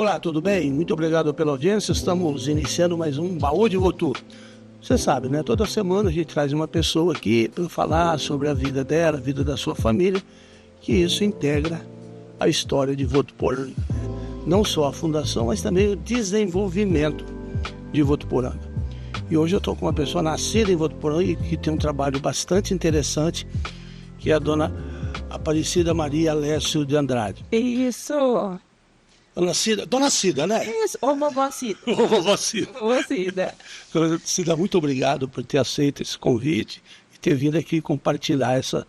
Olá, tudo bem? Muito obrigado pela audiência. Estamos iniciando mais um Baú de Votu. Você sabe, né? Toda semana a gente traz uma pessoa aqui para falar sobre a vida dela, a vida da sua família, que isso integra a história de Votuporanga. Não só a fundação, mas também o desenvolvimento de Votuporanga. E hoje eu estou com uma pessoa nascida em Votuporanga e que tem um trabalho bastante interessante, que é a dona Aparecida Maria Alessio de Andrade. Isso. Dona Cida, né? Isso. Ô, vovó Cida. Ô, vovó Cida. Vovó Cida. Dona Cida, muito obrigado por ter aceito esse convite e ter vindo aqui compartilhar essa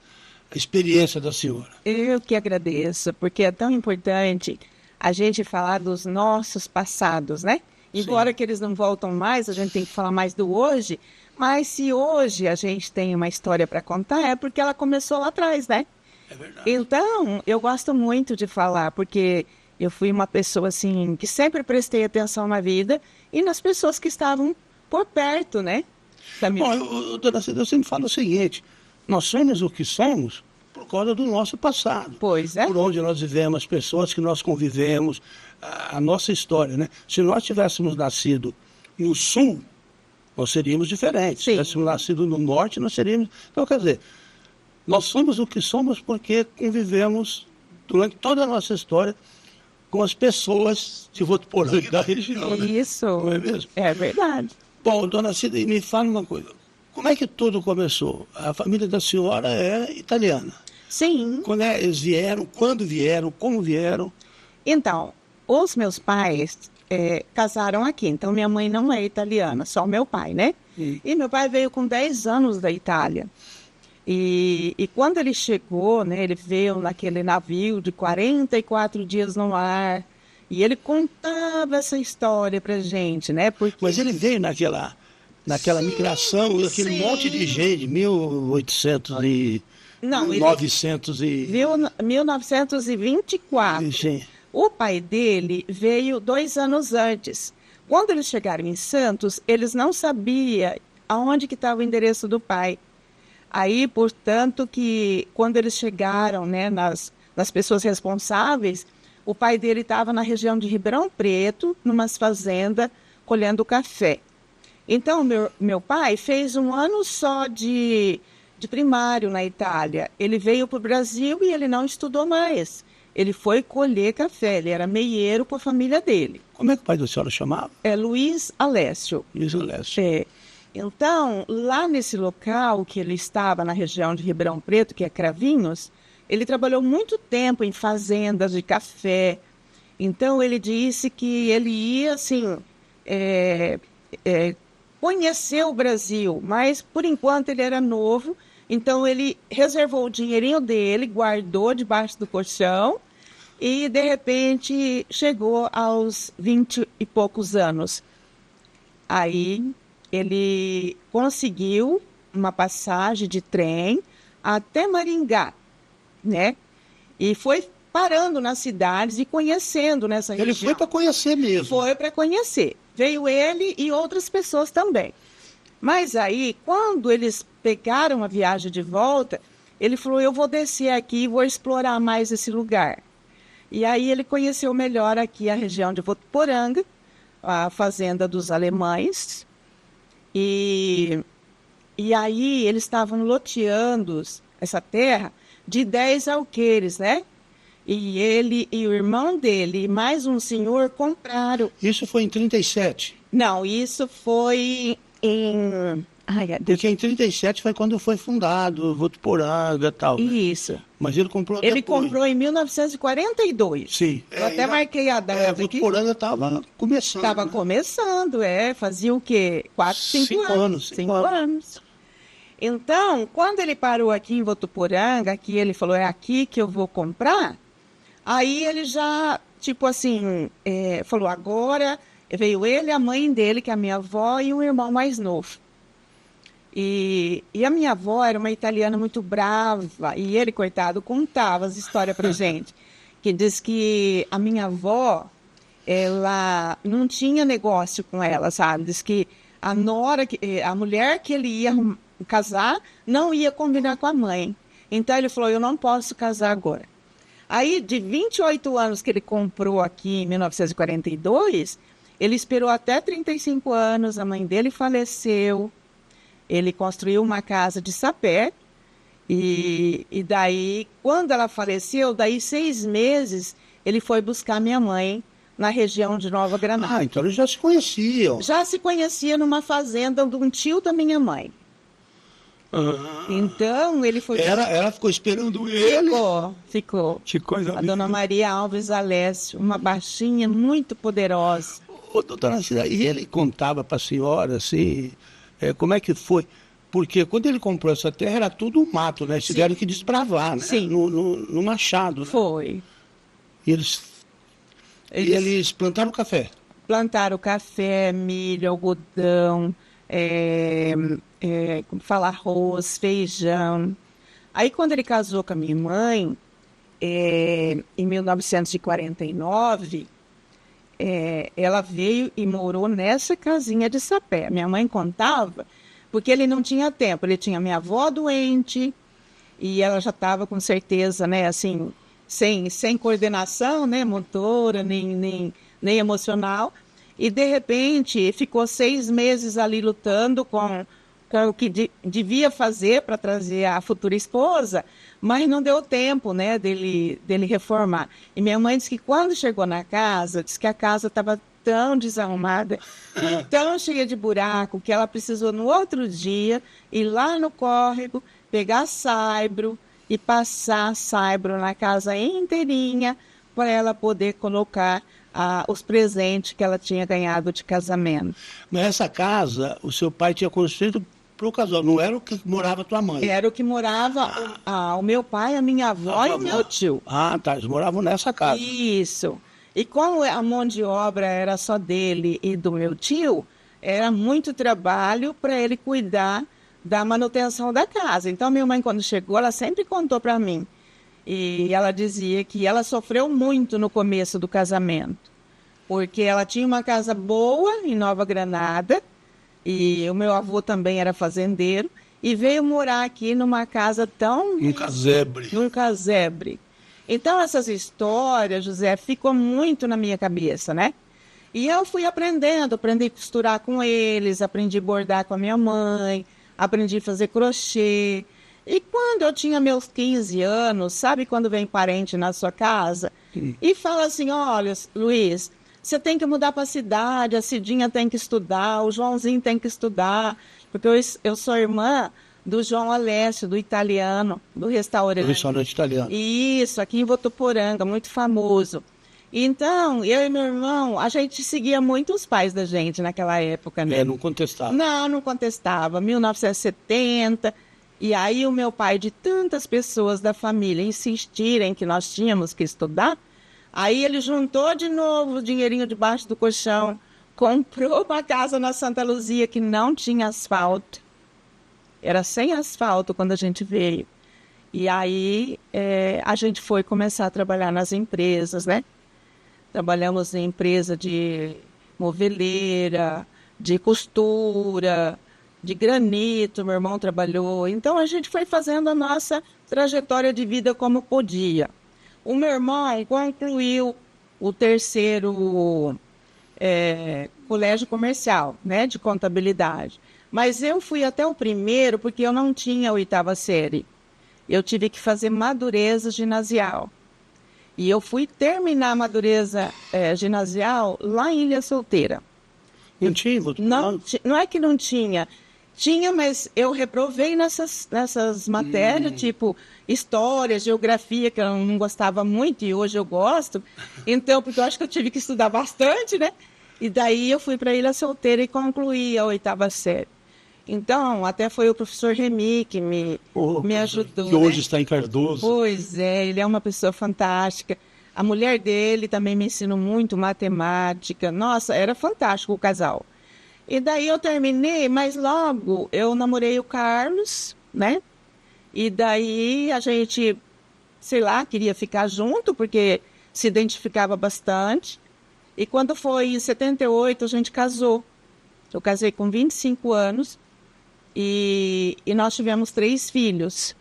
experiência da senhora. Eu que agradeço, porque é tão importante a gente falar dos nossos passados, né? Embora que eles não voltam mais, a gente tem que falar mais do hoje, mas se hoje a gente tem uma história para contar, é porque ela começou lá atrás, né? É verdade. Então, eu gosto muito de falar, porque eu fui uma pessoa, assim, que sempre prestei atenção na vida e nas pessoas que estavam por perto, né? Bom, dona Cida, eu sempre falo o seguinte, nós somos o que somos por causa do nosso passado. Pois é. Por onde nós vivemos, as pessoas que nós convivemos, a nossa história, né? Se nós tivéssemos nascido no sul, nós seríamos diferentes. Se tivéssemos nascido no norte, nós seríamos... Então, quer dizer, nós somos o que somos porque convivemos durante toda a nossa história com as pessoas de Votuporanga e da região. Né? Isso. Não é mesmo? É verdade. Bom, dona Cida, me fala uma coisa. Como é que tudo começou? A família da senhora é italiana. Sim. Quando eles vieram, quando vieram, como vieram? Então, os meus pais casaram aqui. Então, minha mãe não é italiana, só meu pai, né? E meu pai veio com 10 anos da Itália. E quando ele chegou, né, ele veio naquele navio de 44 dias no mar. E ele contava essa história pra gente, né? Porque... Mas ele veio naquela migração, aquele monte de gente, 1800 e... Não, 900 e... 1924. Sim. O pai dele veio 2 anos antes. Quando eles chegaram em Santos, eles não sabiam aonde que estava o endereço do pai. Aí, portanto, que quando eles chegaram, né, nas pessoas responsáveis, o pai dele estava na região de Ribeirão Preto, numas fazendas, colhendo café. Então, meu pai fez 1 ano só de primário na Itália. Ele veio para o Brasil e ele não estudou mais. Ele foi colher café, ele era meieiro com a família dele. Como é que o pai da senhora chamava? É Luiz Alessio. Luiz Alessio. É. Então, lá nesse local que ele estava, na região de Ribeirão Preto, que é Cravinhos, ele trabalhou muito tempo em fazendas de café. Então, ele disse que ele ia, assim, conhecer o Brasil, mas, por enquanto, ele era novo. Então, ele reservou o dinheirinho dele, guardou debaixo do colchão e, de repente, chegou aos 20 e poucos anos. Aí... ele conseguiu uma passagem de trem até Maringá, né? E foi parando nas cidades e conhecendo nessa região. Ele foi para conhecer mesmo. Foi para conhecer. Veio ele e outras pessoas também. Mas aí, quando eles pegaram a viagem de volta, ele falou, eu vou descer aqui e vou explorar mais esse lugar. E aí ele conheceu melhor aqui a região de Votuporanga, a fazenda dos alemães. E aí eles estavam loteando essa terra de 10 alqueires, né? E ele e o irmão dele e mais um senhor compraram. Isso foi em 37? Não, isso foi em... Porque em 37 foi quando foi fundado Votuporanga e tal. Isso. Mas ele comprou Ele depois. comprou em 1942. Sim. Eu até marquei a data aqui. Votuporanga estava começando. Estava começando, fazia o quê? 4, 5 anos. 5 anos. Então, quando ele parou aqui em Votuporanga, que ele falou, é aqui que eu vou comprar, aí ele já, tipo assim, falou, agora veio ele, a mãe dele, que é a minha avó, e um irmão mais novo. E a minha avó era uma italiana muito brava, e ele, coitado, contava as histórias pra gente, que diz que a minha avó, ela não tinha negócio com ela, sabe? Diz que a mulher que ele ia casar não ia combinar com a mãe. Então ele falou, eu não posso casar agora. Aí, de 28 anos que ele comprou aqui em 1942, ele esperou até 35 anos, a mãe dele faleceu, ele construiu uma casa de sapé, e daí, quando ela faleceu, daí 6 meses, ele foi buscar minha mãe na região de Nova Granada. Ah, então eles já se conheciam. Já se conhecia numa fazenda de um tio da minha mãe. Então, ele foi... Ela ficou esperando ele. Ficou. Que coisa A linda. dona Maria Alves Alessio, uma baixinha muito poderosa. Ô, doutora Cida, e ele contava para a senhora, assim, como é que foi? Porque quando ele comprou essa terra, era tudo mato, né? Tiveram que desbravar, né? Sim. No machado, né? Foi. E eles plantaram café. Plantaram café, milho, algodão, como fala, arroz, feijão. Aí, quando ele casou com a minha mãe, em 1949, ela veio e morou nessa casinha de sapé. Minha mãe contava, porque ele não tinha tempo. Ele tinha minha avó doente, e ela já estava com certeza, né, assim, sem coordenação, né, motora, nem emocional. E, de repente, ficou 6 meses ali lutando com o que devia fazer para trazer a futura esposa, mas não deu tempo, né, dele reformar. E minha mãe disse que quando chegou na casa, disse que a casa estava tão desarrumada, tão cheia de buraco, que ela precisou no outro dia ir lá no córrego, pegar saibro e passar saibro na casa inteirinha para ela poder colocar os presentes que ela tinha ganhado de casamento. Mas essa casa, o seu pai tinha construído para o casal, não era o que morava a tua mãe? Era o que morava o meu pai, a minha avó e o meu tio. Ah, tá, eles moravam nessa casa. Isso. E como a mão de obra era só dele e do meu tio, era muito trabalho para ele cuidar da manutenção da casa. Então, minha mãe, quando chegou, ela sempre contou para mim. E ela dizia que ela sofreu muito no começo do casamento, porque ela tinha uma casa boa em Nova Granada, e o meu avô também era fazendeiro, e veio morar aqui numa casa tão... Um casebre. Num casebre. Então, essas histórias, José, ficam muito na minha cabeça, né? E eu fui aprendendo, aprendi a costurar com eles, aprendi a bordar com a minha mãe, aprendi a fazer crochê. E quando eu tinha meus 15 anos, sabe quando vem parente na sua casa e fala assim, olha, Luiz, você tem que mudar para a cidade, a Cidinha tem que estudar, o Joãozinho tem que estudar, porque eu sou irmã do João Alessio, do italiano, do restaurante. Do restaurante italiano. Isso, aqui em Votuporanga, muito famoso. Então, eu e meu irmão, a gente seguia muito os pais da gente naquela época, né? Não contestava. Não contestava. 1970... E aí o meu pai, de tantas pessoas da família insistirem que nós tínhamos que estudar, aí ele juntou de novo o dinheirinho debaixo do colchão, comprou uma casa na Santa Luzia que não tinha asfalto. Era sem asfalto quando a gente veio. E aí a gente foi começar a trabalhar nas empresas, né? Trabalhamos em empresa de moveleira, de costura, de granito, meu irmão trabalhou. Então, a gente foi fazendo a nossa trajetória de vida como podia. O meu irmão concluiu o 3º colégio comercial, né, de contabilidade. Mas eu fui até o 1º porque eu não tinha a 8ª série. Eu tive que fazer madureza ginasial. E eu fui terminar a madureza ginasial lá em Ilha Solteira. Não tinha? Não é que não tinha. Tinha, mas eu reprovei nessas matérias, tipo história, geografia, que eu não gostava muito e hoje eu gosto. Então, porque eu acho que eu tive que estudar bastante, né? E daí eu fui para Ilha Solteira e concluí a 8ª série. Então, até foi o professor Remy que me ajudou. Que hoje está em Cardoso. Pois é, ele é uma pessoa fantástica. A mulher dele também me ensinou muito matemática. Nossa, era fantástico o casal. E daí eu terminei, mas logo eu namorei o Carlos, né? E daí a gente, sei lá, queria ficar junto, porque se identificava bastante. E quando foi em 78, a gente casou. Eu casei com 25 anos e nós tivemos 3 filhos.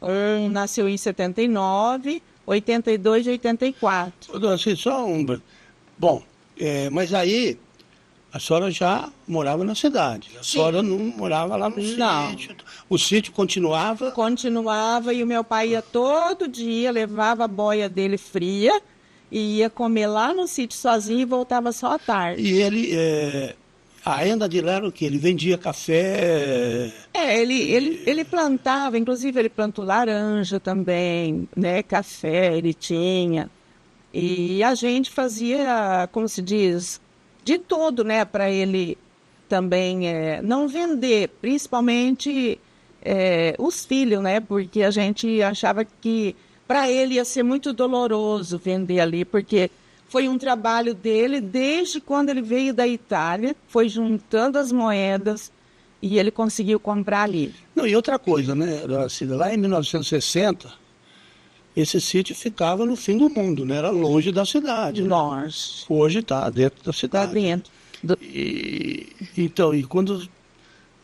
Um nasceu em 79, 82 e 84. Dona Cida, só um... Bom, mas aí a senhora já morava na cidade. A senhora não morava lá no sítio. O sítio continuava? Continuava, e o meu pai ia todo dia, levava a boia dele fria e ia comer lá no sítio sozinho e voltava só à tarde. E ele... A renda dele era o quê? Ele vendia café? Ele plantava, inclusive ele plantou laranja também, né? Café ele tinha. E a gente fazia, como se diz, de tudo, né? Para ele também não vender, principalmente os filhos, né? Porque a gente achava que para ele ia ser muito doloroso vender ali, porque... Foi um trabalho dele desde quando ele veio da Itália, foi juntando as moedas e ele conseguiu comprar ali. Não, e outra coisa, né, Cida, lá em 1960, esse sítio ficava no fim do mundo, né? Era longe da cidade. Longe. Hoje está dentro da cidade. Está dentro. Então, e quando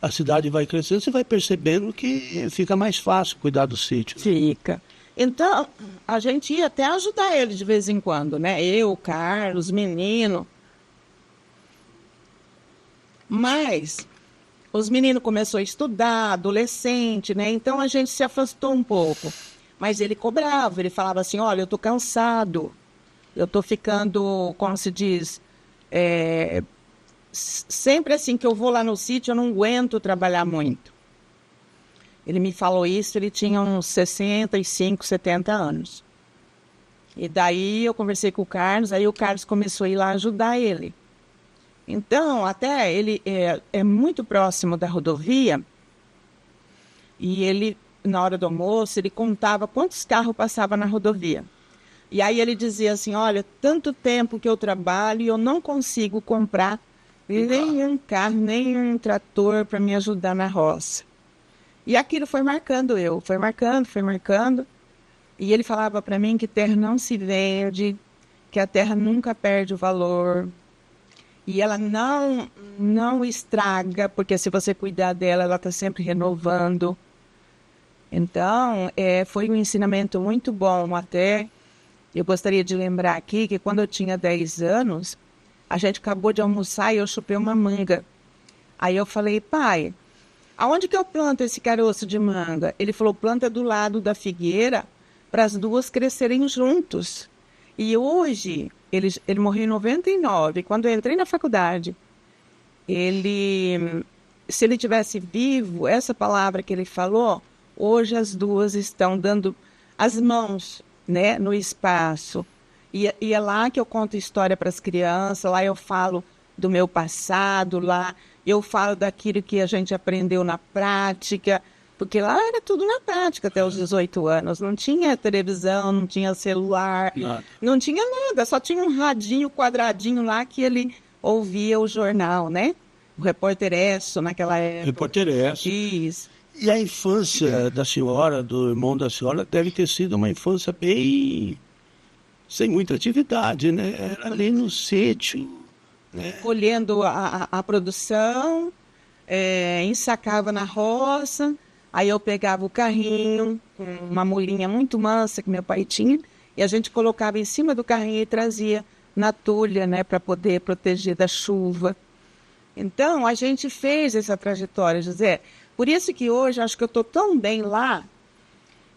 a cidade vai crescendo, você vai percebendo que fica mais fácil cuidar do sítio. Fica. Então, a gente ia até ajudar ele de vez em quando, né? Eu, o Carlos, o menino. Mas os meninos começaram a estudar, adolescente, né? Então a gente se afastou um pouco. Mas ele cobrava, ele falava assim, olha, eu tô cansado. Eu tô ficando, como se diz, sempre assim que eu vou lá no sítio, eu não aguento trabalhar muito. Ele me falou isso, ele tinha uns 65, 70 anos. E daí eu conversei com o Carlos, aí o Carlos começou a ir lá ajudar ele. Então, até ele é muito próximo da rodovia, e ele, na hora do almoço, ele contava quantos carros passavam na rodovia. E aí ele dizia assim, olha, tanto tempo que eu trabalho e eu não consigo comprar nem um carro, nem um trator para me ajudar na roça. E aquilo foi marcando foi marcando. E ele falava para mim que terra não se vende, que a terra nunca perde o valor. E ela não estraga, porque se você cuidar dela, ela está sempre renovando. Então, foi um ensinamento muito bom até. Eu gostaria de lembrar aqui que quando eu tinha 10 anos, a gente acabou de almoçar e eu chupei uma manga. Aí eu falei, pai... Aonde que eu planto esse caroço de manga? Ele falou, planta do lado da figueira para as duas crescerem juntos. E hoje, ele morreu em 99. Quando eu entrei na faculdade, se ele tivesse vivo, essa palavra que ele falou, hoje as duas estão dando as mãos, né, no espaço. E é lá que eu conto história para as crianças, lá eu falo do meu passado, lá eu falo daquilo que a gente aprendeu na prática, porque lá era tudo na prática até os 18 anos. Não tinha televisão, não tinha celular, não tinha nada, só tinha um radinho quadradinho lá que ele ouvia o jornal, né? O Repórter Esso naquela época. Repórter Esso. Isso. E a infância da senhora, do irmão da senhora, deve ter sido uma infância bem... sem muita atividade, né? Era ali no sítio... Colhendo a produção, ensacava na roça, aí eu pegava o carrinho, com uma mulinha muito mansa que meu pai tinha, e a gente colocava em cima do carrinho e trazia na tulha, né, para poder proteger da chuva. Então, a gente fez essa trajetória, José. Por isso que hoje acho que eu estou tão bem lá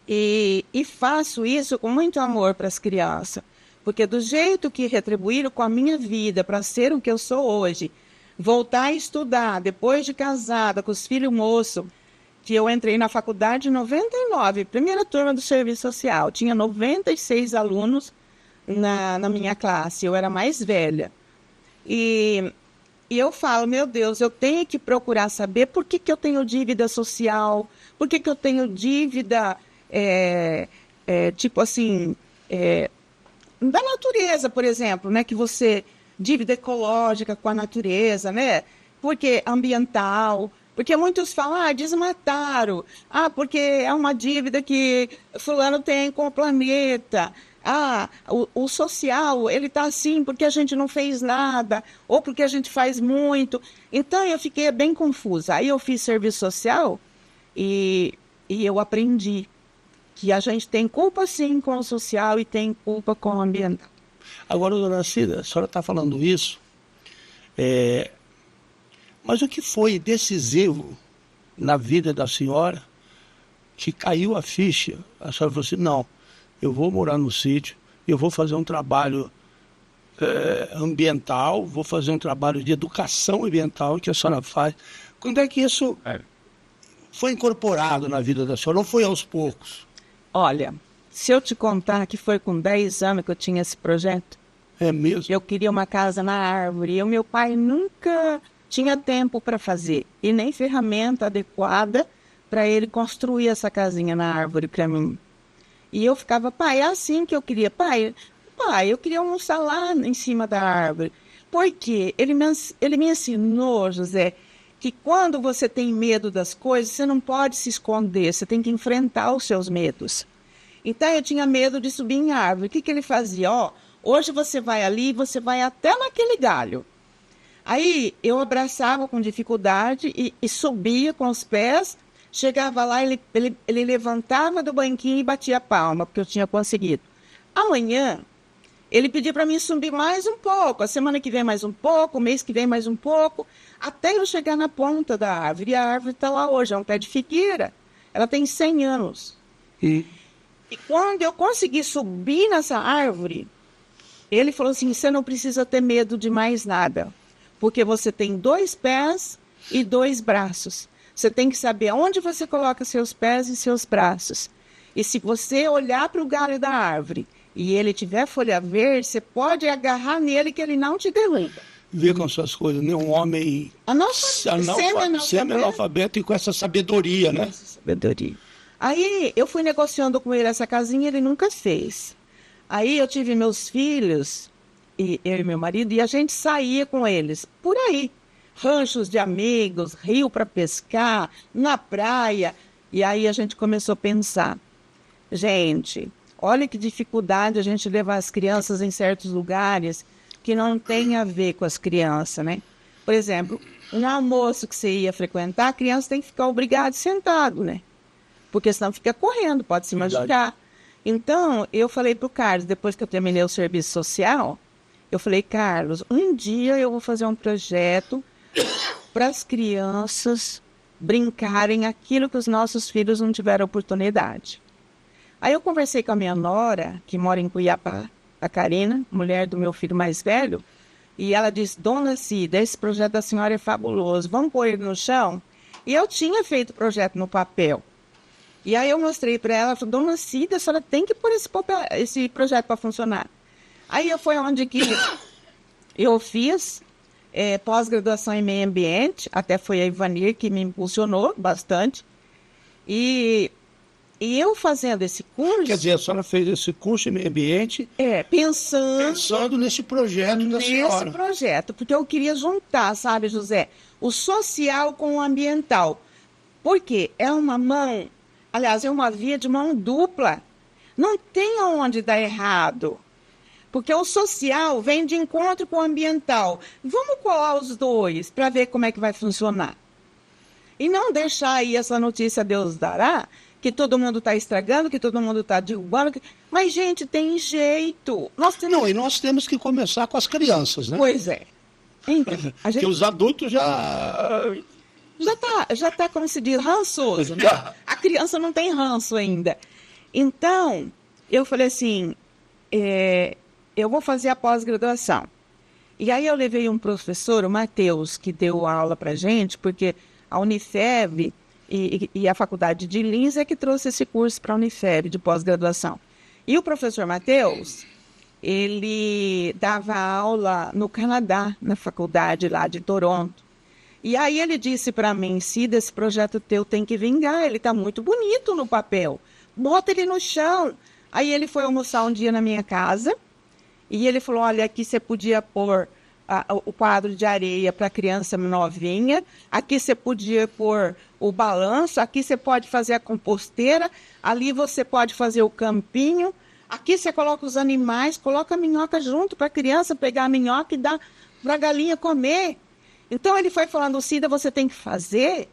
e faço isso com muito amor para as crianças. Porque do jeito que retribuíram com a minha vida para ser o que eu sou hoje, voltar a estudar, depois de casada, com os filhos moços, que eu entrei na faculdade em 99, primeira turma do serviço social, tinha 96 alunos na minha classe, eu era mais velha. E eu falo, meu Deus, eu tenho que procurar saber por que eu tenho dívida social, por que eu tenho dívida, tipo assim... da natureza, por exemplo, né, que você dívida ecológica com a natureza, né? Porque ambiental, porque muitos falam, desmataram, porque é uma dívida que fulano tem com o planeta, o social, ele está assim porque a gente não fez nada, ou porque a gente faz muito. Então eu fiquei bem confusa. Aí eu fiz serviço social e eu aprendi que a gente tem culpa sim com o social e tem culpa com o ambiental. Agora, dona Cida, a senhora está falando isso, mas o que foi decisivo na vida da senhora que caiu a ficha? A senhora falou assim, não, eu vou morar no sítio, eu vou fazer um trabalho ambiental, vou fazer um trabalho de educação ambiental que a senhora faz. Quando é que isso foi incorporado na vida da senhora? Não foi aos poucos? Olha, se eu te contar que foi com 10 anos que eu tinha esse projeto. É mesmo? Eu queria uma casa na árvore e o meu pai nunca tinha tempo para fazer e nem ferramenta adequada para ele construir essa casinha na árvore para mim. E eu ficava, pai, é assim que eu queria. Pai, eu queria almoçar lá em cima da árvore. Porque ele me ensinou, José, que quando você tem medo das coisas, você não pode se esconder, você tem que enfrentar os seus medos. Então, eu tinha medo de subir em árvore. O que ele fazia? Hoje você vai ali, você vai até naquele galho. Aí, eu abraçava com dificuldade e subia com os pés, chegava lá, ele levantava do banquinho e batia a palma, porque eu tinha conseguido. Amanhã, ele pediu para mim subir mais um pouco, a semana que vem mais um pouco, o mês que vem mais um pouco, até eu chegar na ponta da árvore. E a árvore está lá hoje, é um pé de figueira. Ela tem 100 anos. E quando eu consegui subir nessa árvore, ele falou assim, você não precisa ter medo de mais nada, porque você tem 2 pés e 2 braços. Você tem que saber onde você coloca seus pés e seus braços. E se você olhar para o galho da árvore e ele tiver folha verde, você pode agarrar nele que ele não te derruba. Ver com suas coisas, né? Um homem semi-analfabeto e com essa sabedoria, né? Sabedoria. Aí eu fui negociando com ele essa casinha, ele nunca fez. Aí eu tive meus filhos, eu e meu marido, e a gente saía com eles por aí. Ranchos de amigos, rio para pescar, na praia. E aí a gente começou a pensar, gente, olha que dificuldade a gente levar as crianças em certos lugares que não tem a ver com as crianças, né? Por exemplo, um almoço que você ia frequentar, a criança tem que ficar obrigada sentado, né? Porque senão fica correndo, pode se machucar. Então, eu falei para o Carlos, depois que eu terminei o serviço social, eu falei, Carlos, um dia eu vou fazer um projeto para as crianças brincarem aquilo que os nossos filhos não tiveram oportunidade. Aí eu conversei com a minha nora, que mora em Cuiabá, a Karina, mulher do meu filho mais velho, e ela disse, dona Cida, esse projeto da senhora é fabuloso, vamos pôr ele no chão? E eu tinha feito o projeto no papel. E aí eu mostrei para ela, falei, dona Cida, a senhora tem que pôr esse projeto para funcionar. Aí foi onde que eu fiz pós-graduação em meio ambiente, até foi a Ivanir que me impulsionou bastante. E eu fazendo esse curso... Quer dizer, a senhora fez esse curso em meio ambiente... Pensando nesse projeto da senhora. Nesse projeto, porque eu queria juntar, sabe, José, o social com o ambiental. Porque é uma mão, aliás, é uma via de mão dupla. Não tem onde dar errado. Porque o social vem de encontro com o ambiental. Vamos colar os dois para ver como é que vai funcionar. E não deixar aí essa notícia Deus dará, que todo mundo está estragando, que todo mundo está derrubando. Mas, gente, tem jeito. E nós temos que começar com as crianças, né? Pois é. Então, porque os adultos já tá, como se diz, rançoso, né? A criança não tem ranço ainda. Então, eu falei assim, eu vou fazer a pós-graduação. E aí eu levei um professor, o Matheus, que deu aula para gente, porque a Unifeb e a Faculdade de Lins é que trouxe esse curso para a Unifeb de pós-graduação. E o professor Matheus, ele dava aula no Canadá, na faculdade lá de Toronto. E aí ele disse para mim, Cida, esse projeto teu tem que vingar, ele está muito bonito no papel, bota ele no chão. Aí ele foi almoçar um dia na minha casa e ele falou, olha, aqui você podia pôr o quadro de areia para criança novinha, aqui você podia pôr o balanço, aqui você pode fazer a composteira, ali você pode fazer o campinho, aqui você coloca os animais, coloca a minhoca junto para a criança pegar a minhoca e dar para a galinha comer. Então ele foi falando, Cida, você tem que fazer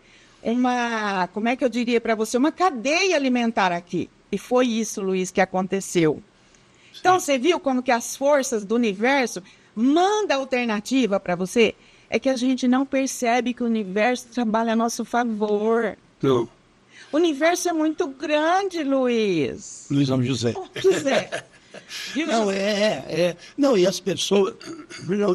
como é que eu diria para você, uma cadeia alimentar aqui. E foi isso, Luiz, que aconteceu. Sim. Então, você viu como que as forças do universo mandam alternativa para você? É que a gente não percebe que o universo trabalha a nosso favor. Não. O universo é muito grande, Luiz. Luiz não, José. Oh, José. Não, Não, e as pessoas... Não,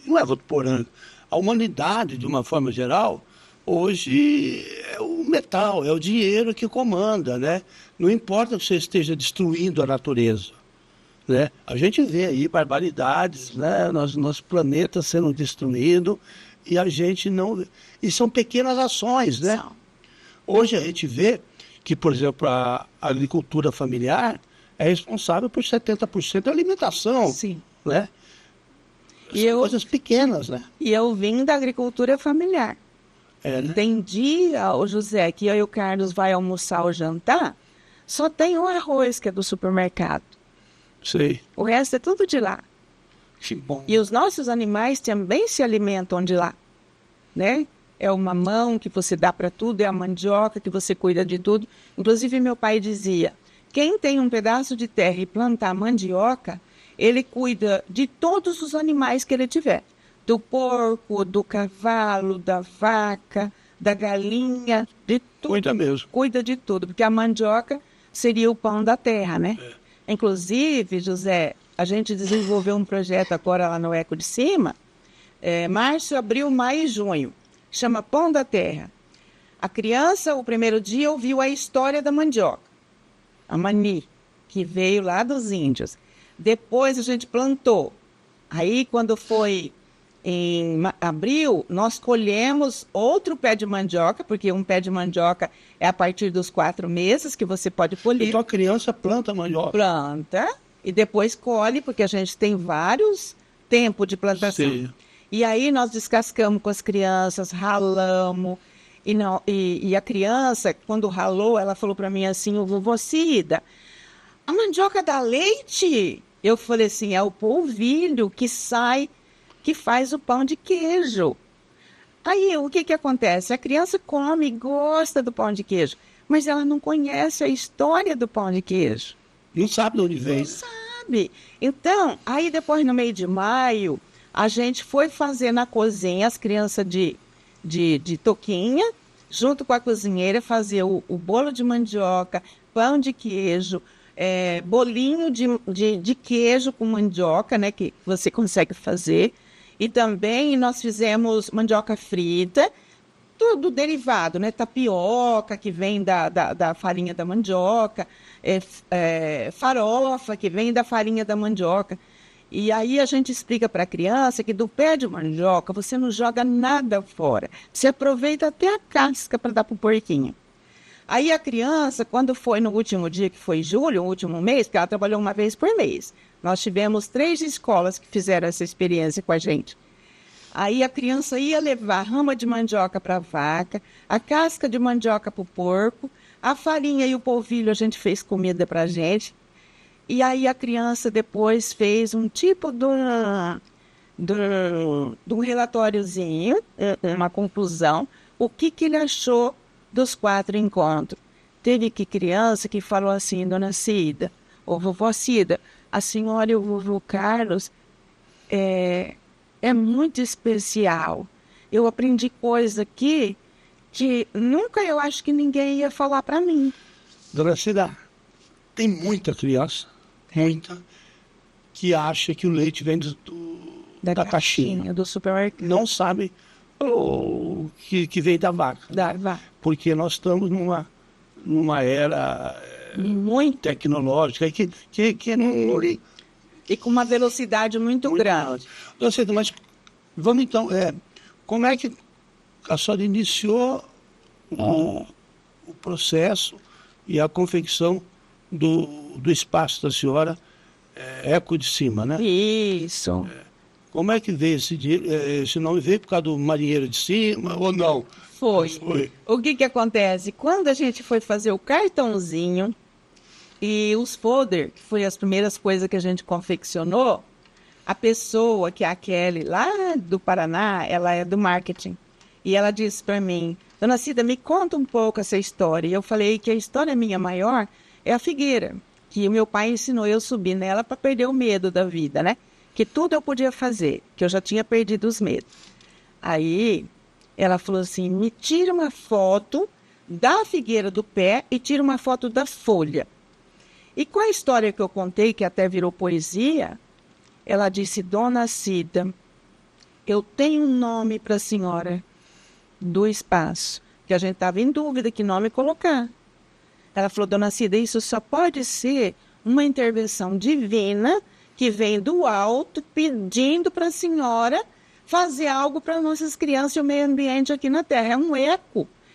não é Votuporanga. A humanidade, de uma forma geral, hoje é o metal, é o dinheiro que comanda, né? Não importa que você esteja destruindo a natureza, né? A gente vê aí barbaridades, né? Nosso planeta sendo destruído e a gente não... E são pequenas ações, né? Hoje a gente vê que, por exemplo, a agricultura familiar é responsável por 70% da alimentação. Sim. Né? São coisas pequenas, né? E eu vim da agricultura familiar. Né? Tem dia, o José, que eu e o Carlos vai almoçar ou jantar, só tem o arroz que é do supermercado. Sei. O resto é tudo de lá. Que bom. E os nossos animais também se alimentam de lá, né? É o mamão que você dá para tudo, é a mandioca que você cuida de tudo. Inclusive, meu pai dizia, quem tem um pedaço de terra e plantar mandioca, ele cuida de todos os animais que ele tiver. Do porco, do cavalo, da vaca, da galinha, de tudo. Cuida mesmo. Cuida de tudo, porque a mandioca seria o pão da terra, né? Inclusive, José, a gente desenvolveu um projeto agora lá no Eco de Cima, março, abril, maio e junho. Chama Pão da Terra. A criança, o primeiro dia, ouviu a história da mandioca, a mani, que veio lá dos índios. Depois a gente plantou. Aí, quando foi em abril, nós colhemos outro pé de mandioca, porque um pé de mandioca é a partir dos 4 meses que você pode colher. Então a criança planta mandioca? Planta e depois colhe, porque a gente tem vários tempos de plantação. Sim. E aí nós descascamos com as crianças, ralamos. E a criança, quando ralou, ela falou para mim assim, vovó Cida, a mandioca dá leite? Eu falei assim, é o polvilho que sai, que faz o pão de queijo. Aí o que acontece? A criança come e gosta do pão de queijo, mas ela não conhece a história do pão de queijo. Não sabe de onde vem. Não sabe. Então, aí depois no meio de maio, a gente foi fazer na cozinha, as crianças de toquinha, junto com a cozinheira, fazer o bolo de mandioca, pão de queijo, bolinho de queijo com mandioca, né, que você consegue fazer. E também nós fizemos mandioca frita, tudo derivado, né, tapioca, que vem da farinha da mandioca, farofa, que vem da farinha da mandioca. E aí a gente explica para a criança que do pé de mandioca você não joga nada fora. Você aproveita até a casca para dar para o porquinho. Aí a criança, quando foi no último dia, que foi julho, o último mês, porque ela trabalhou uma vez por mês, nós tivemos 3 escolas que fizeram essa experiência com a gente. Aí a criança ia levar rama de mandioca para a vaca, a casca de mandioca para o porco, a farinha e o polvilho a gente fez comida para a gente. E aí a criança depois fez um tipo de um relatóriozinho, uma conclusão, o que ele achou dos 4 encontros. Teve criança que falou assim, dona Cida, ou vovó Cida, a senhora e o vovô Carlos é muito especial. Eu aprendi coisa aqui que nunca eu acho que ninguém ia falar para mim. Dona Cida, tem muita criança, muita, que acha que o leite vem da caixinha, do supermercado. Não sabe que vem da vaca. Porque nós estamos numa era muito tecnológica que não... E com uma velocidade muito grande. Dona Cida, mas vamos então... como é que a senhora iniciou o processo e a confecção do espaço da senhora, Eco de Cima, né? Isso. Como é que veio esse nome? Veio por causa do marinheiro de cima ou não? Foi. O que acontece? Quando a gente foi fazer o cartãozinho e os folders, que foi as primeiras coisas que a gente confeccionou, a pessoa, que é a Kelly, lá do Paraná, ela é do marketing. E ela disse para mim, Dona Cida, me conta um pouco essa história. E eu falei que a história minha maior é a figueira, que o meu pai ensinou eu subir nela para perder o medo da vida, né? Que tudo eu podia fazer, que eu já tinha perdido os medos. Aí ela falou assim, me tira uma foto da figueira do pé e tira uma foto da folha. E com a história que eu contei, que até virou poesia, ela disse, Dona Cida, eu tenho um nome para a senhora do espaço, que a gente estava em dúvida que nome colocar. Ela falou, Dona Cida, isso só pode ser uma intervenção divina que vem do alto pedindo para a senhora fazer algo para nossas crianças e o meio ambiente aqui na Terra.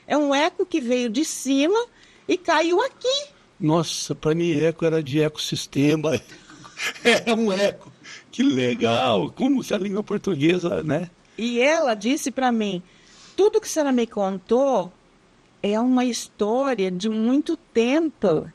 É um eco que veio de cima e caiu aqui. Nossa, para mim eco era de ecossistema. É um eco. Que legal. Como se a língua portuguesa, né? E ela disse para mim, tudo que a senhora me contou é uma história de muito tempo.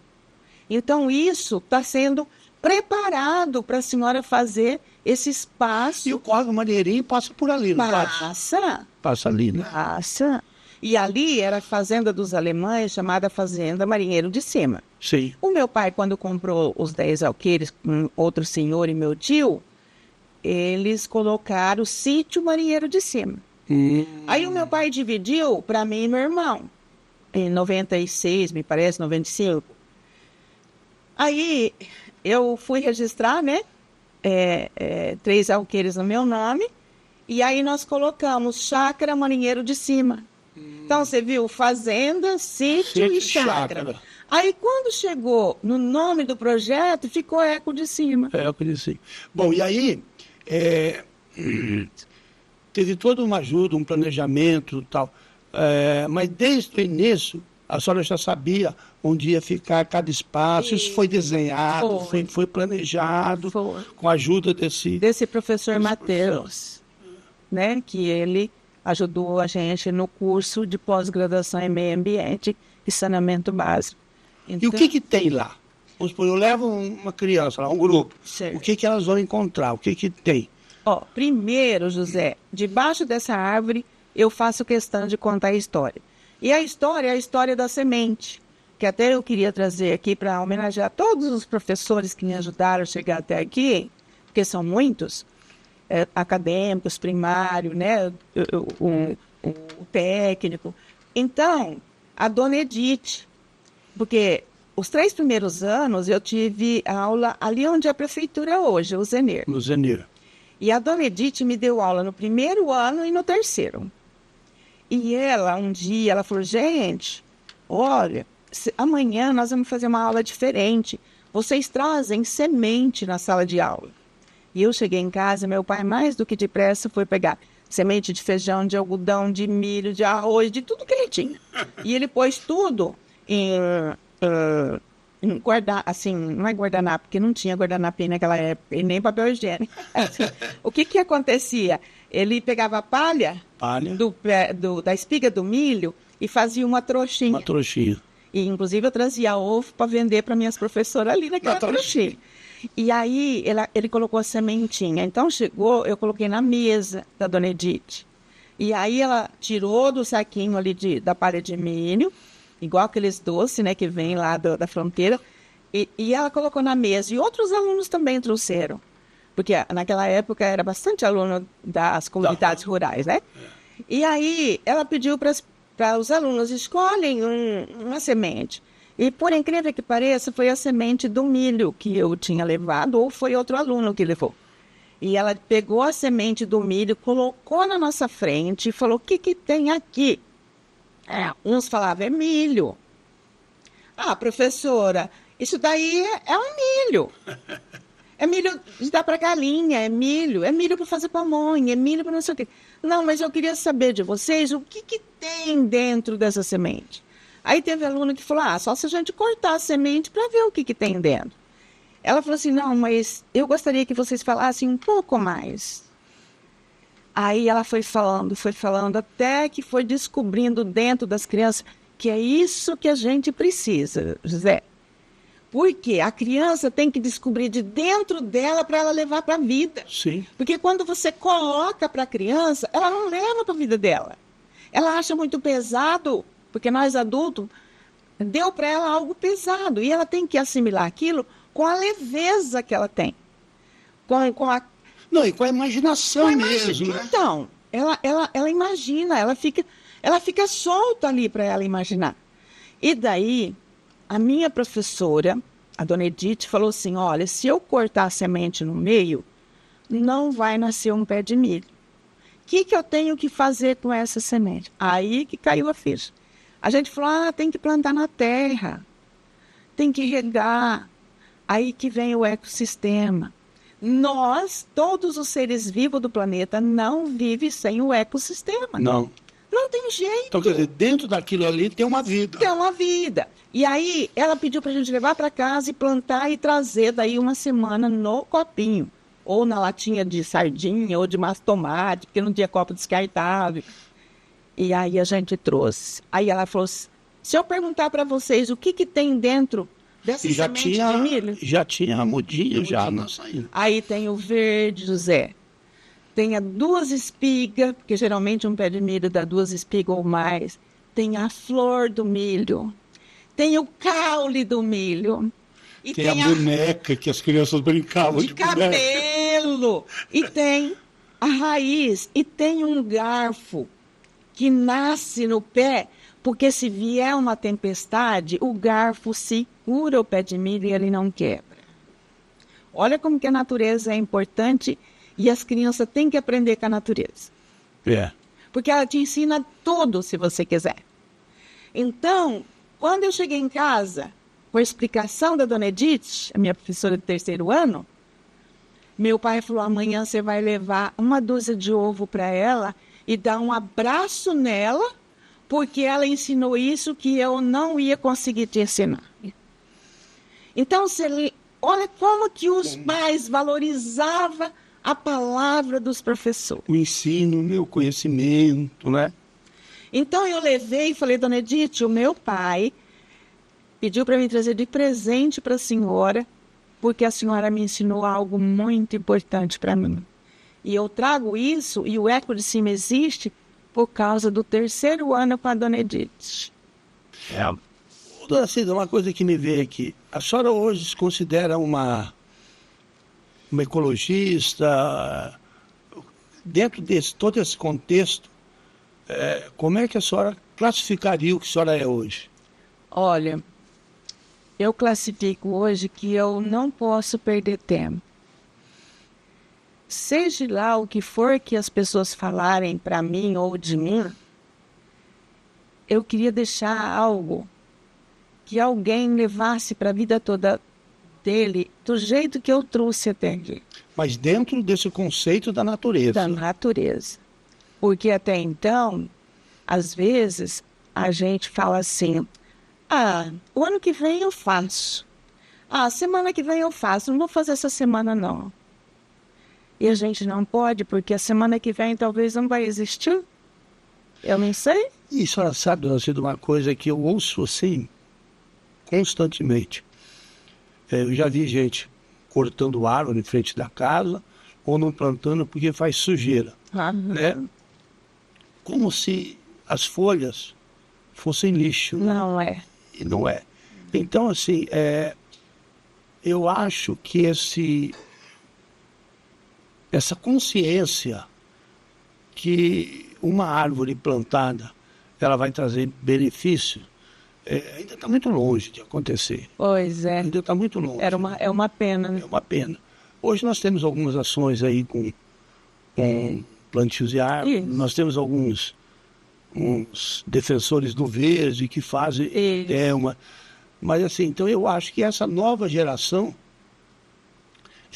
Então isso está sendo preparado para a senhora fazer esse espaço. E o Cosmo Maneirinho passa por ali, não passa? Passa. Passa ali, né? Passa. E ali era a fazenda dos alemães, chamada Fazenda Marinheiro de Cima. Sim. O meu pai, quando comprou os 10 alqueires com outro senhor e meu tio, eles colocaram o sítio Marinheiro de Cima. Aí o meu pai dividiu para mim e meu irmão, em 96, me parece, 95. Aí eu fui registrar, né, 3 alqueires no meu nome, e aí nós colocamos Chácara Marinheiro de Cima. Então você viu fazenda, sítio e chácara. Aí quando chegou no nome do projeto, ficou Eco de Cima. Eco de Cima. Bom, e aí teve toda uma ajuda, um planejamento e tal, mas desde o início a senhora já sabia onde ia ficar cada espaço, isso foi desenhado, foi planejado, com a ajuda desse professor Matheus, né, que ele ajudou a gente no curso de pós-graduação em meio ambiente e saneamento básico. Então, e o que tem lá? Vamos supor, eu levo uma criança lá, um grupo. Certo. O que elas vão encontrar? O que tem? Primeiro, José, debaixo dessa árvore eu faço questão de contar a história. E a história é a história da semente, que até eu queria trazer aqui para homenagear todos os professores que me ajudaram a chegar até aqui, porque são muitos, acadêmicos, primário, né, o técnico. Então, a dona Edith, porque os 3 primeiros anos eu tive aula ali onde é a prefeitura hoje, o Zenir. No Zenir. E a dona Edith me deu aula no primeiro ano e no terceiro. E ela, um dia, ela falou, gente, olha, amanhã nós vamos fazer uma aula diferente. Vocês trazem semente na sala de aula. E eu cheguei em casa, meu pai, mais do que depressa, foi pegar semente de feijão, de algodão, de milho, de arroz, de tudo que ele tinha. E ele pôs tudo em guardar, assim, não é guardanapo, porque não tinha guardanapo naquela época, e nem papel higiênico. O que acontecia? Ele pegava a palha da espiga do milho e fazia uma trouxinha. Uma trouxinha. E, inclusive, eu trazia ovo para vender para minhas professoras ali naquela trouxinha. E aí, ele colocou a sementinha. Então, chegou, eu coloquei na mesa da dona Edith. E aí, ela tirou do saquinho ali da palha de milho, igual aqueles doces, né, que vem lá da fronteira, e ela colocou na mesa. E outros alunos também trouxeram, porque naquela época era bastante aluno das comunidades rurais, né? E aí ela pediu para os alunos, escolhem uma semente. E, por incrível que pareça, foi a semente do milho que eu tinha levado, ou foi outro aluno que levou. E ela pegou a semente do milho, colocou na nossa frente e falou, o que tem aqui? Uns falavam, é milho. Ah, professora, isso daí é um milho. É milho de dar para galinha, é milho para fazer pamonha, é milho para não sei o quê. Não, mas eu queria saber de vocês o que tem dentro dessa semente. Aí teve aluno que falou, só se a gente cortar a semente para ver o que tem dentro. Ela falou assim, não, mas eu gostaria que vocês falassem um pouco mais. Aí ela foi falando, até que foi descobrindo dentro das crianças que é isso que a gente precisa, José. Porque a criança tem que descobrir de dentro dela para ela levar para a vida. Sim. Porque quando você coloca para a criança, ela não leva para a vida dela. Ela acha muito pesado, porque nós adultos deu para ela algo pesado e ela tem que assimilar aquilo com a leveza que ela tem, com a Não, e com a imaginação mesmo, né? Então, ela imagina, ela fica solta ali para ela imaginar. E daí, a minha professora, a dona Edith, falou assim, olha, se eu cortar a semente no meio, não vai nascer um pé de milho. O que eu tenho que fazer com essa semente? Aí que caiu a ficha. A gente falou, tem que plantar na terra, tem que regar. Aí que vem o ecossistema. Nós, todos os seres vivos do planeta, não vivem sem o ecossistema. Não. Não tem jeito. Então, quer dizer, dentro daquilo ali tem uma vida. Tem uma vida. E aí, ela pediu para a gente levar para casa e plantar e trazer daí uma semana no copinho. Ou na latinha de sardinha, ou de tomate, porque não tinha copo descartável. E aí a gente trouxe. Aí ela falou, se eu perguntar para vocês o que tem dentro dessa semente de milho... Já tinha mudinho, já não saindo. Aí tem o verde, José. Tem 2 espigas, porque geralmente um pé de milho dá 2 espigas ou mais. Tem a flor do milho. Tem o caule do milho. E tem a boneca que as crianças brincavam de cabelo. E tem a raiz. E tem um garfo que nasce no pé, porque se vier uma tempestade, o garfo segura o pé de milho e ele não quebra. Olha como que a natureza é importante e as crianças têm que aprender com a natureza. Porque ela te ensina tudo, se você quiser. Então, quando eu cheguei em casa, com a explicação da dona Edith, a minha professora de 3º ano, meu pai falou, amanhã você vai levar 1 dúzia de ovo para ela e dar um abraço nela, porque ela ensinou isso que eu não ia conseguir te ensinar. Então, olha como que os pais valorizavam a palavra dos professores. O ensino, o conhecimento, né? Então, eu levei e falei, dona Edith, o meu pai pediu para mim trazer de presente para a senhora, porque a senhora me ensinou algo muito importante para mim. E eu trago isso, e o Eco de Cima existe por causa do 3º ano com a dona Edith. Dona Cida, uma coisa que me veio aqui. A senhora hoje se considera uma ecologista? Dentro de todo esse contexto, como é que a senhora classificaria o que a senhora é hoje? Olha, eu classifico hoje que eu não posso perder tempo. Seja lá o que for que as pessoas falarem para mim ou de mim, eu queria deixar algo que alguém levasse para a vida toda dele do jeito que eu trouxe até aqui. Mas dentro desse conceito da natureza. Da natureza. Porque até então, às vezes, a gente fala assim, o ano que vem eu faço. Semana que vem eu faço. Não vou fazer essa semana, não. E a gente não pode, porque a semana que vem talvez não vai existir. Eu não sei. E a senhora sabe, dona Cida, uma coisa que eu ouço assim, constantemente. Eu já vi gente cortando árvore em frente da casa, ou não plantando porque faz sujeira. Né? Como se as folhas fossem lixo. Não é. E não é. Então, assim, eu acho que essa consciência que uma árvore plantada ela vai trazer benefício, ainda está muito longe de acontecer. Pois é. Ainda está muito longe. É uma pena. Né? É uma pena. Hoje nós temos algumas ações aí com plantios de árvores. Nós temos uns defensores do verde que fazem mas assim, então eu acho que essa nova geração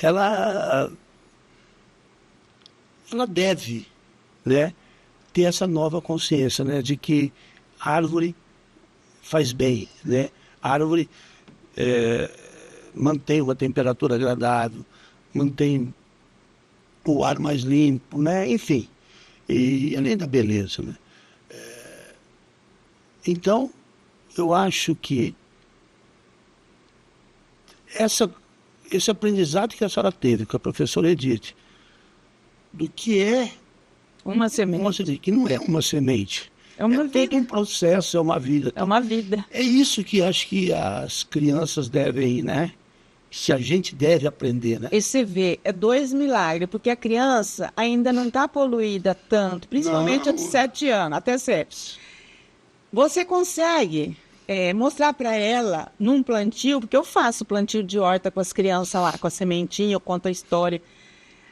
ela deve, né, ter essa nova consciência, né, de que a árvore faz bem, né? A árvore mantém uma temperatura agradável, mantém o ar mais limpo, né? Enfim, e além da beleza, né? Então, eu acho que esse aprendizado que a senhora teve com a professora Edith, do que é uma semente, que não é uma semente, É uma vida. Todo um processo, é uma vida. É uma vida. É isso que acho que as crianças devem, né? Se a gente deve aprender, né? E você vê, é 2 milagres, porque a criança ainda não está poluída tanto, principalmente a de 7 anos, até 7. Você consegue mostrar para ela num plantio, porque eu faço plantio de horta com as crianças lá, com a sementinha, eu conto a história.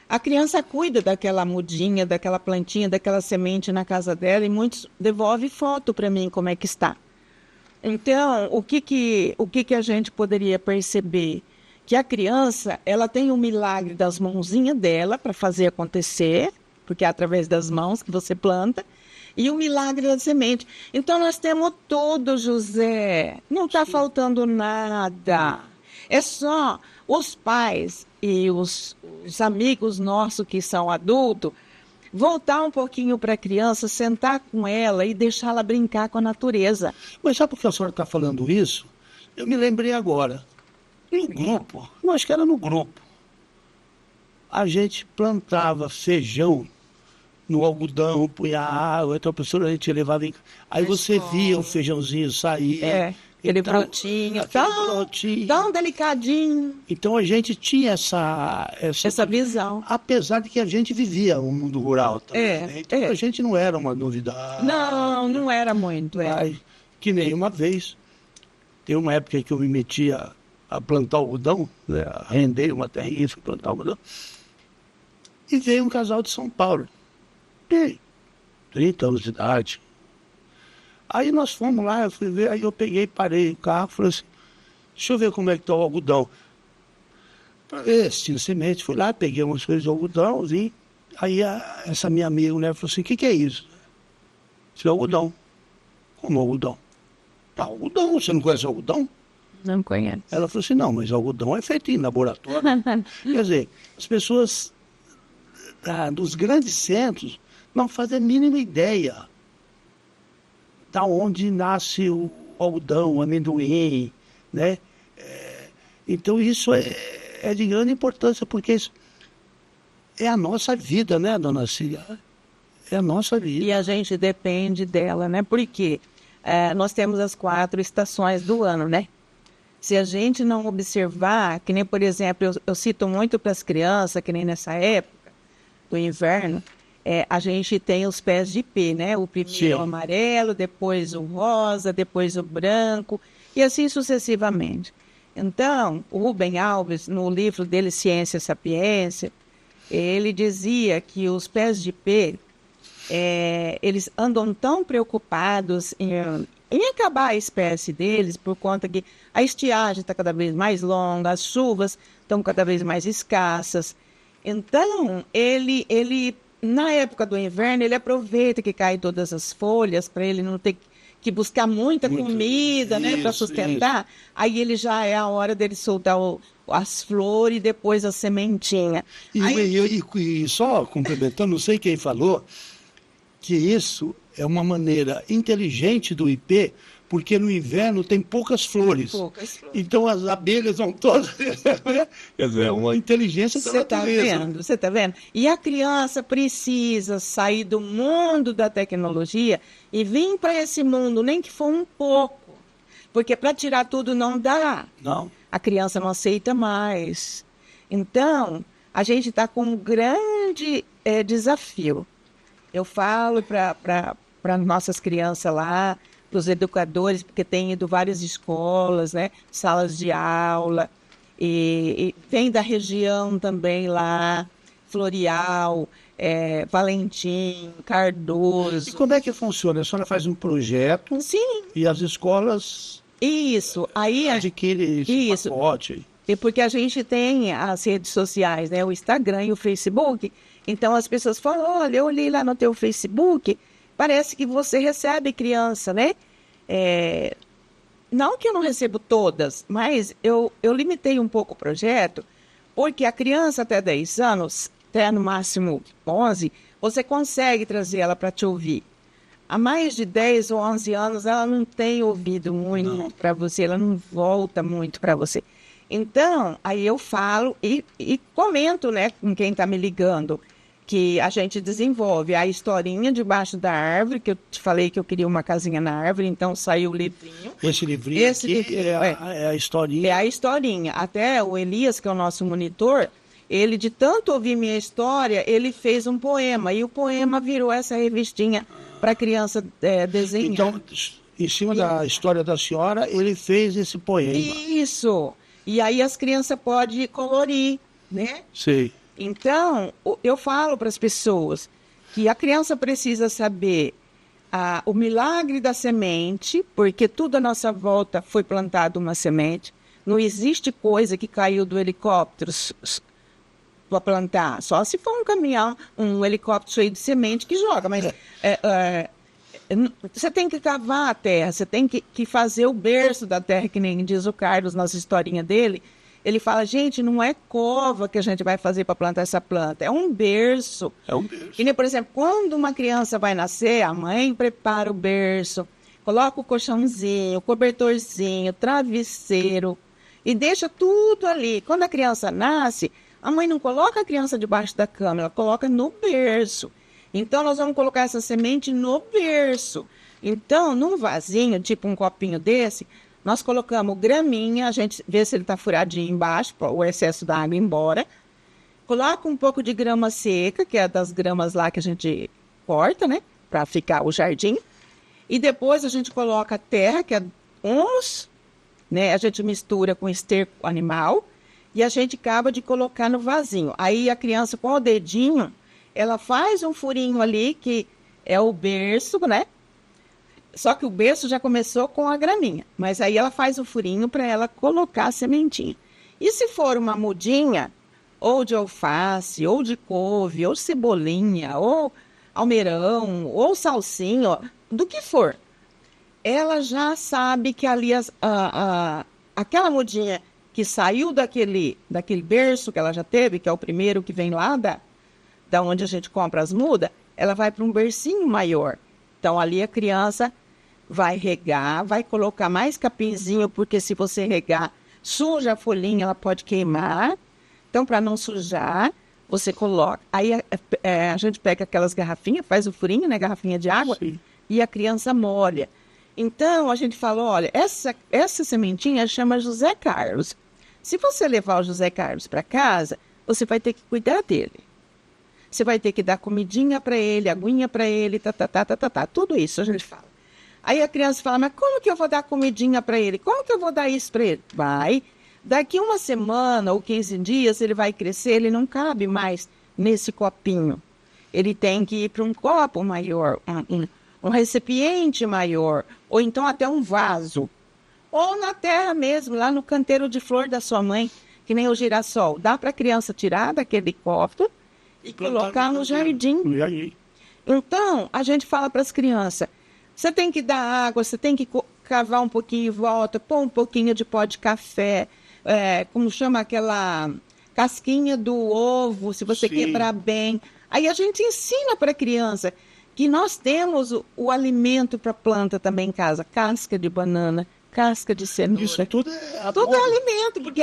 A criança cuida daquela mudinha, daquela plantinha, daquela semente na casa dela e muitos devolvem foto para mim como é que está. Então, o que a gente poderia perceber? Que a criança, ela tem o milagre das mãozinhas dela para fazer acontecer, porque é através das mãos que você planta, e o milagre da semente. Então, nós temos tudo, José. Não está faltando nada. É só os pais e os amigos nossos que são adultos voltar um pouquinho para a criança, sentar com ela e deixá-la brincar com a natureza. Mas sabe por que a senhora está falando isso? Eu me lembrei agora. No grupo, eu acho que era no grupo, a gente plantava feijão no algodão, punha água, então a professora a gente levava em... Aí você via o feijãozinho sair. Aquele brotinho, tão delicadinho. Então a gente tinha essa visão. Apesar de que a gente vivia o mundo rural também. Né? Então a gente não era uma novidade. Não era muito. Mas, que nem uma vez, tem uma época que eu me metia a plantar algodão, né, a render uma terrinha, fui plantar algodão. E veio um casal de São Paulo, de 30 anos de idade. Aí nós fomos lá, eu fui ver, aí eu peguei, parei o carro, falei assim, deixa eu ver como é que está o algodão. Para ver se tinha semente, fui lá, peguei umas coisas de algodão, vim. Aí essa minha amiga, né, falou assim, o que é isso? Isso é algodão. Como algodão? Algodão, você não conhece algodão? Não conheço. Ela falou assim, não, mas algodão é feito em laboratório. Quer dizer, as pessoas dos grandes centros não fazem a mínima ideia da onde nasce o algodão, o amendoim, né? Então isso é de grande importância, porque isso é a nossa vida, né, dona Cília? É a nossa vida. E a gente depende dela, né? Porque nós temos as 4 estações do ano, né? Se a gente não observar, que nem, por exemplo, eu cito muito para as crianças, que nem nessa época do inverno, a gente tem os pés de ipê, né? O primeiro o amarelo, depois o rosa, depois o branco, e assim sucessivamente. Então, o Rubem Alves, no livro dele, Ciência e Sapiência, ele dizia que os pés de ipê, eles andam tão preocupados em acabar a espécie deles, por conta que a estiagem está cada vez mais longa, as chuvas estão cada vez mais escassas. Então, ele na época do inverno, ele aproveita que caem todas as folhas, para ele não ter que buscar muita comida, né, para sustentar. Isso. Aí ele já é a hora dele soltar as flores e depois a sementinha. E só complementando, não sei quem falou, que isso é uma maneira inteligente do ipê, porque no inverno tem poucas flores. Então as abelhas vão todas... Quer dizer, é uma inteligência da natureza. Você está vendo? E a criança precisa sair do mundo da tecnologia e vir para esse mundo, nem que for um pouco. Porque para tirar tudo não dá. Não. A criança não aceita mais. Então, a gente está com um grande desafio. Eu falo para nossas crianças lá, para os educadores, porque tem ido várias escolas, né, salas de aula, e vem da região também lá, Floreal, Valentim, Cardoso. E como é que funciona? A senhora faz um projeto. Sim. E as escolas... Isso. Aí adquire esse pacote. E porque a gente tem as redes sociais, né, o Instagram e o Facebook. Então as pessoas falam, olha, eu olhei lá no teu Facebook, parece que você recebe criança, né? Não que eu não recebo todas, mas eu limitei um pouco o projeto, porque a criança até 10 anos, até no máximo 11, você consegue trazer ela para te ouvir. Há mais de 10 ou 11 anos, ela não tem ouvido muito para você, ela não volta muito para você. Então, aí eu falo e comento, né, com quem está me ligando. que a gente desenvolve a historinha debaixo da árvore, que eu te falei que eu queria uma casinha na árvore, então saiu o livrinho. Esse livrinho aqui é a historinha. É a historinha. Até o Elias, que é o nosso monitor, ele, de tanto ouvir minha história, ele fez um poema, e o poema virou essa revistinha para a criança desenhar. Então, em cima da história da senhora, ele fez esse poema. Isso! E aí as crianças podem colorir, né? Sei. Então, eu falo para as pessoas que a criança precisa saber o milagre da semente, porque tudo à nossa volta foi plantado uma semente. Não existe coisa que caiu do helicóptero para plantar, só se for um caminhão, um helicóptero cheio de semente que joga, mas você tem que cavar a terra, você tem que fazer o berço da terra, que nem diz o Carlos nas historinhas dele. Ele fala, gente, não é cova que a gente vai fazer para plantar essa planta, é um berço. É um berço. E nem, por exemplo, quando uma criança vai nascer, a mãe prepara o berço, coloca o colchãozinho, o cobertorzinho, travesseiro, e deixa tudo ali. Quando a criança nasce, a mãe não coloca a criança debaixo da cama, ela coloca no berço. Então, nós vamos colocar essa semente no berço. Então, num vasinho, tipo um copinho desse, nós colocamos graminha, a gente vê se ele está furadinho embaixo, para o excesso da água ir embora. Coloca um pouco de grama seca, que é das gramas lá que a gente corta, né? Para ficar o jardim. E depois a gente coloca terra, que é humus, né? A gente mistura com esterco animal. E a gente acaba de colocar no vasinho. Aí a criança, com o dedinho, ela faz um furinho ali, que é o berço, né? Só que o berço já começou com a graminha. Mas aí ela faz o furinho para ela colocar a sementinha. E se for uma mudinha, ou de alface, ou de couve, ou cebolinha, ou almeirão, ou salsinha, do que for, ela já sabe que ali aquela mudinha que saiu daquele berço que ela já teve, que é o primeiro que vem lá da onde a gente compra as mudas, ela vai para um bercinho maior. Então, ali a criança vai regar, vai colocar mais capinzinho, porque se você regar, suja a folhinha, ela pode queimar. Então, para não sujar, você coloca. Aí a gente pega aquelas garrafinhas, faz o furinho, né, garrafinha de água, sim, e a criança molha. Então, a gente fala, olha, essa sementinha chama José Carlos. Se você levar o José Carlos para casa, você vai ter que cuidar dele. Você vai ter que dar comidinha para ele, aguinha para ele, tudo isso a gente fala. Aí a criança fala, mas como que eu vou dar comidinha para ele? Como que eu vou dar isso para ele? Vai. Daqui uma semana ou 15 dias ele vai crescer, ele não cabe mais nesse copinho. Ele tem que ir para um copo maior, um recipiente maior, ou então até um vaso. Ou na terra mesmo, lá no canteiro de flor da sua mãe, que nem o girassol. Dá para a criança tirar daquele copo e colocar no jardim. Então, a gente fala para as crianças, você tem que dar água, você tem que cavar um pouquinho em volta, pôr um pouquinho de pó de café, como chama aquela casquinha do ovo, se você quebrar bem. Aí a gente ensina para a criança que nós temos o alimento para a planta também em casa, casca de banana, casca de cenoura. Isso tudo é alimento, porque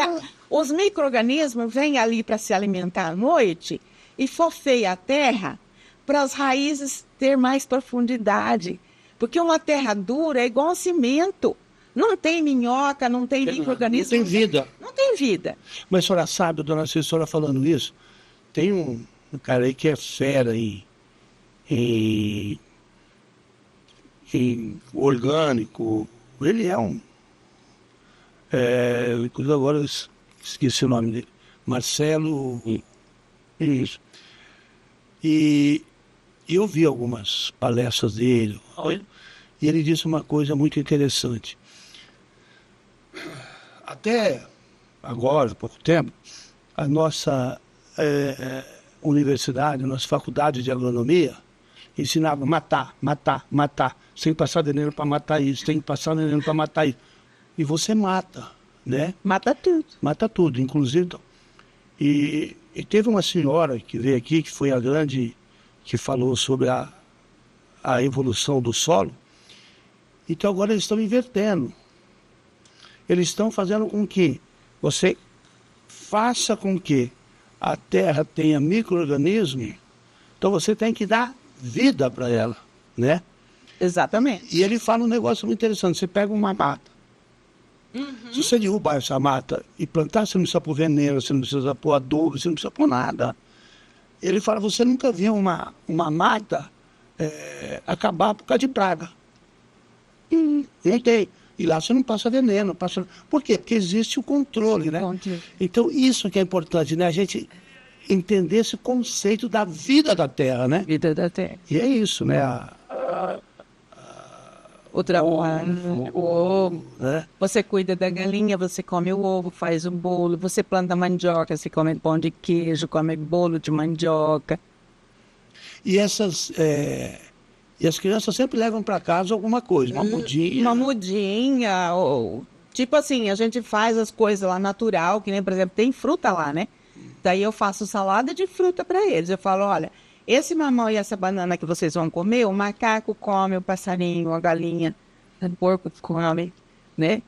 os micro-organismos vêm ali para se alimentar à noite e fofeia a terra para as raízes ter mais profundidade. Porque uma terra dura é igual a cimento. Não tem minhoca, não tem micro-organismo. Não tem vida. Não tem vida. Mas a senhora sabe, dona assessora falando isso, tem um cara aí que é fera em orgânico. Ele é inclusive agora eu esqueci o nome dele. Marcelo. Isso. E eu vi algumas palestras dele. E ele disse uma coisa muito interessante. Até agora, há pouco tempo, a nossa universidade, a nossa faculdade de agronomia, ensinava matar. Você tem que passar veneno para matar isso, tem que passar veneno para matar isso. E você mata, né? Mata tudo. Mata tudo, inclusive. E teve uma senhora que veio aqui, que foi a grande, que falou sobre a evolução do solo. Então agora eles estão invertendo. Eles estão fazendo com que você faça com que a terra tenha micro-organismo Então você tem que dar vida para ela, né? Exatamente. E ele fala um negócio muito interessante. Você pega uma mata. Se você derrubar essa mata e plantar, você não precisa pôr veneno, você não precisa pôr adubo, você não precisa pôr nada. Ele fala, você nunca viu uma mata acabar por causa de praga. Não tem. E lá você não passa veneno. Por quê? Porque existe o controle, né? Então isso que é importante, né? A gente entender esse conceito da vida da terra, né? Vida da terra. E é isso, né? O trabalho, o ovo. Né? Você cuida da galinha, você come o ovo, faz o bolo. Você planta mandioca, você come pão de queijo, come bolo de mandioca. E e as crianças sempre levam para casa alguma coisa, uma mudinha. Uma mudinha, ou... Tipo assim, a gente faz as coisas lá natural, que nem, por exemplo, tem fruta lá, né? Daí eu faço salada de fruta para eles. Eu falo, olha, esse mamão e essa banana que vocês vão comer, o macaco come, o passarinho, a galinha, o porco come, né?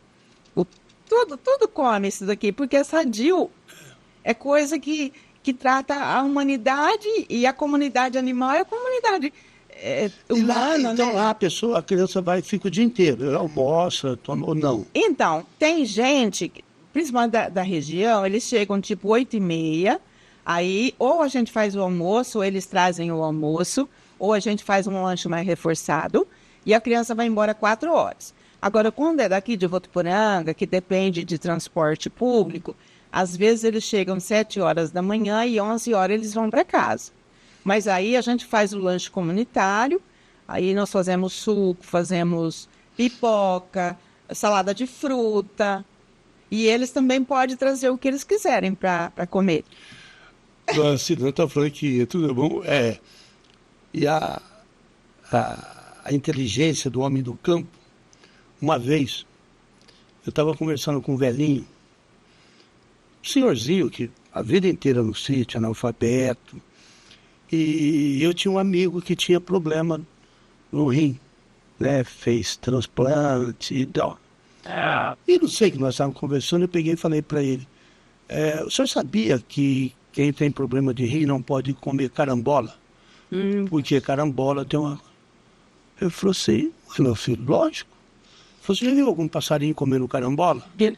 Tudo come isso daqui, porque é sadio. É coisa que trata a humanidade e a comunidade animal é a comunidade humana, então né? lá a criança vai e fica o dia inteiro, ela almoça, toma ou não. Então, tem gente, principalmente da região, eles chegam tipo 8h30, aí ou a gente faz o almoço, ou eles trazem o almoço, ou a gente faz um lanche mais reforçado, e a criança vai embora 4 horas. Agora, quando é daqui de Votuporanga, que depende de transporte público, às vezes eles chegam 7 horas da manhã e 11 horas eles vão para casa. Mas aí a gente faz o lanche comunitário, aí nós fazemos suco, fazemos pipoca, salada de fruta, e eles também podem trazer o que eles quiserem para comer. A Cidana está falando que tudo é bom. E a inteligência do homem do campo, uma vez, eu estava conversando com um velhinho, um senhorzinho que a vida inteira no sítio, analfabeto, e eu tinha um amigo que tinha problema no rim, né? Fez transplante e tal. E não sei que nós estávamos conversando, eu peguei e falei para ele, o senhor sabia que quem tem problema de rim não pode comer carambola? Porque carambola tem uma... Eu falei assim, meu filho, lógico. Você já viu algum passarinho comendo carambola? Eu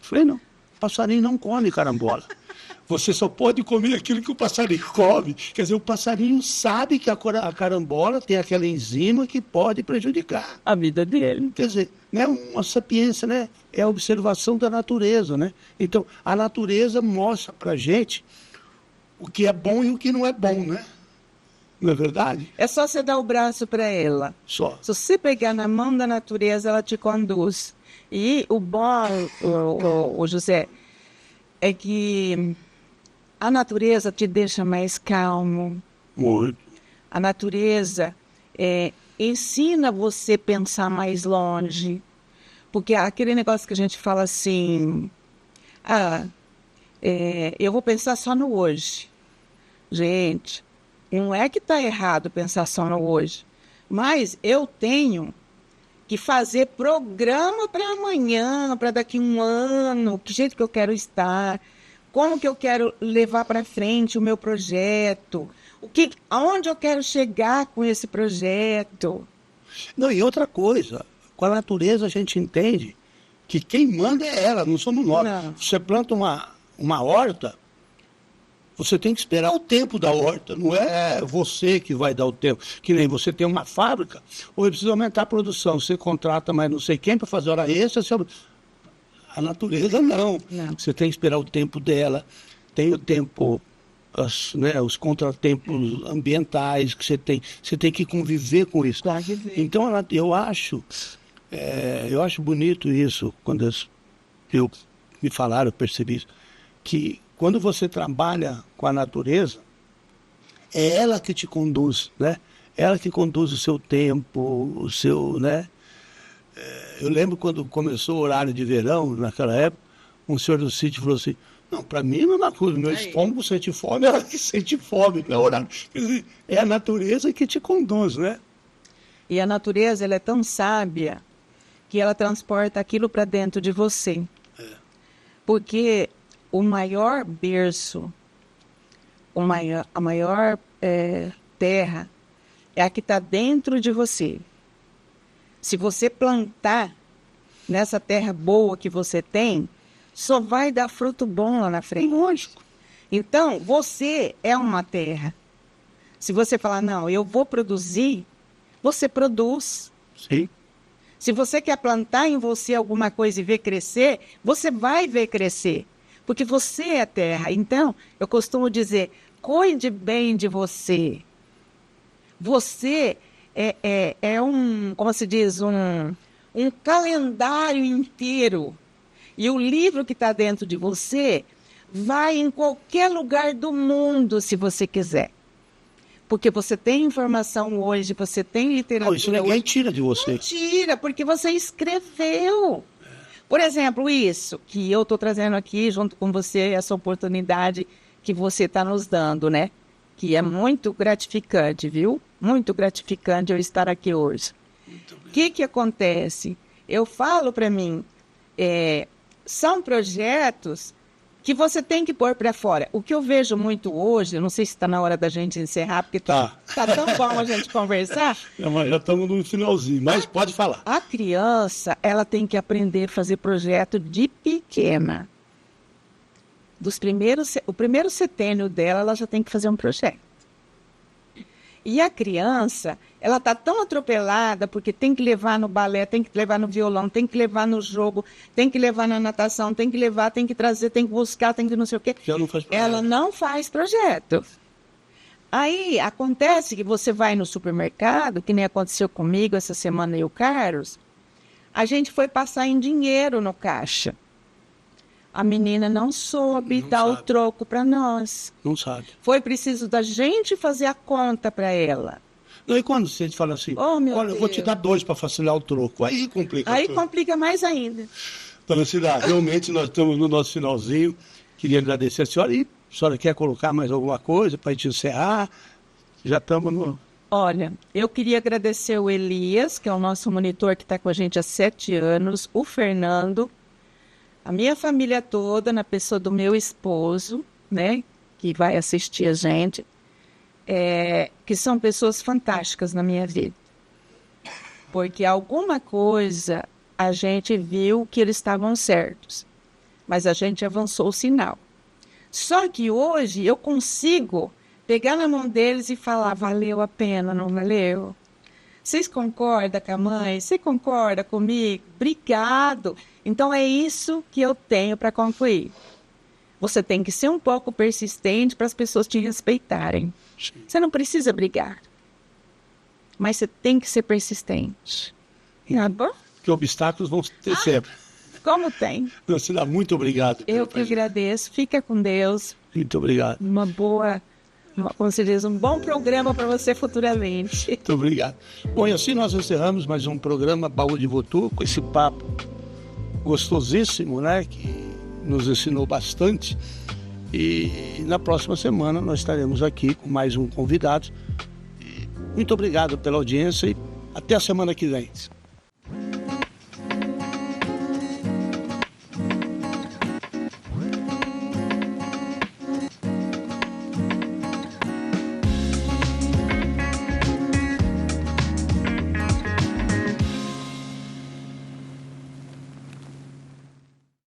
falei, não, passarinho não come carambola. Você só pode comer aquilo que o passarinho come. Quer dizer, o passarinho sabe que a carambola tem aquela enzima que pode prejudicar A vida dele. Quer dizer, né, uma sapiência, né? É a observação da natureza, né? Então, a natureza mostra pra gente o que é bom e o que não é bom, né? Não é verdade? É só você dar o braço para ela. Só. Se você pegar na mão da natureza, ela te conduz. E o bom, o José, é que a natureza te deixa mais calmo. Muito. A natureza ensina você a pensar mais longe. Porque aquele negócio que a gente fala assim, eu vou pensar só no hoje. Gente, não é que está errado pensar só no hoje, mas eu tenho que fazer programa para amanhã, para daqui 1 ano, que jeito que eu quero estar, como que eu quero levar para frente o meu projeto, aonde eu quero chegar com esse projeto. Não, e outra coisa, com a natureza a gente entende que quem manda é ela, não somos nós. Não. Você planta uma horta, você tem que esperar o tempo da horta, não é você que vai dar o tempo. Que nem você tem uma fábrica, ou precisa aumentar a produção, você contrata mais não sei quem para fazer hora extra. A natureza não. Você tem que esperar o tempo dela, tem o tempo, os contratempos ambientais que você tem que conviver com isso. Claro que sim. Então eu acho bonito isso, quando me falaram, eu percebi isso, que quando você trabalha com a natureza, é ela que te conduz, né? Ela que conduz o seu tempo, o seu, né? Eu lembro quando começou o horário de verão, naquela época, um senhor do sítio falou assim, não, para mim não é uma coisa, meu estômago sente fome, ela que sente fome, não é horário. Quer dizer, é a natureza que te conduz, né? E a natureza, ela é tão sábia que ela transporta aquilo para dentro de você. Porque o maior berço, a maior terra é a que está dentro de você. Se você plantar nessa terra boa que você tem, só vai dar fruto bom lá na frente. Lógico. Então, você é uma terra. Se você falar, não, eu vou produzir, você produz. Sim. Se você quer plantar em você alguma coisa e ver crescer, você vai ver crescer. Porque você é terra. Então, eu costumo dizer, cuide bem de você. Você é como se diz, um calendário inteiro. E o livro que está dentro de você vai em qualquer lugar do mundo, se você quiser. Porque você tem informação hoje, você tem literatura. Não, isso ninguém tira de você. Não tira, porque você escreveu. Por exemplo, isso que eu estou trazendo aqui junto com você, essa oportunidade que você está nos dando, né? Que é muito gratificante, viu? Muito gratificante eu estar aqui hoje. O que acontece? Eu falo para mim, são projetos que você tem que pôr para fora. O que eu vejo muito hoje, eu não sei se está na hora da gente encerrar, porque tá tão bom a gente conversar. Não, já estamos no finalzinho, mas pode falar. A criança, ela tem que aprender a fazer projeto de pequena. O primeiro setênio dela, ela já tem que fazer um projeto. E a criança, ela está tão atropelada porque tem que levar no balé, tem que levar no violão, tem que levar no jogo, tem que levar na natação, tem que levar, tem que trazer, tem que buscar, tem que não sei o quê. Ela não faz projeto. Aí acontece que você vai no supermercado, que nem aconteceu comigo essa semana e o Carlos, a gente foi passar em dinheiro no caixa. A menina não soube dar o troco para nós. Não sabe. Foi preciso da gente fazer a conta para ela. Não, e quando você fala assim, olha, eu vou te dar 2 para facilitar o troco, aí complica. Aí complica mais ainda. Dona Cida, realmente nós estamos no nosso finalzinho. Queria agradecer a senhora. E a senhora quer colocar mais alguma coisa para a gente encerrar? Já estamos no... Olha, eu queria agradecer o Elias, que é o nosso monitor que está com a gente há 7 anos, o Fernando, a minha família toda, na pessoa do meu esposo, né, que vai assistir a gente, que são pessoas fantásticas na minha vida. Porque alguma coisa a gente viu que eles estavam certos, mas a gente avançou o sinal. Só que hoje eu consigo pegar na mão deles e falar, valeu a pena, não valeu? Vocês concordam com a mãe? Você concorda comigo? Obrigado. Então é isso que eu tenho para concluir. Você tem que ser um pouco persistente para as pessoas te respeitarem. Você não precisa brigar, mas você tem que ser persistente. Tá bom? Que obstáculos vão ter sempre. Como tem. Cida, muito obrigado. Eu que agradeço. Fica com Deus. Muito obrigado. Como se diz, um bom programa para você futuramente. Muito obrigado. Bom, e assim nós encerramos mais um programa Baú de Votu, com esse papo gostosíssimo, né? Que nos ensinou bastante. E na próxima semana nós estaremos aqui com mais um convidado. Muito obrigado pela audiência e até a semana que vem.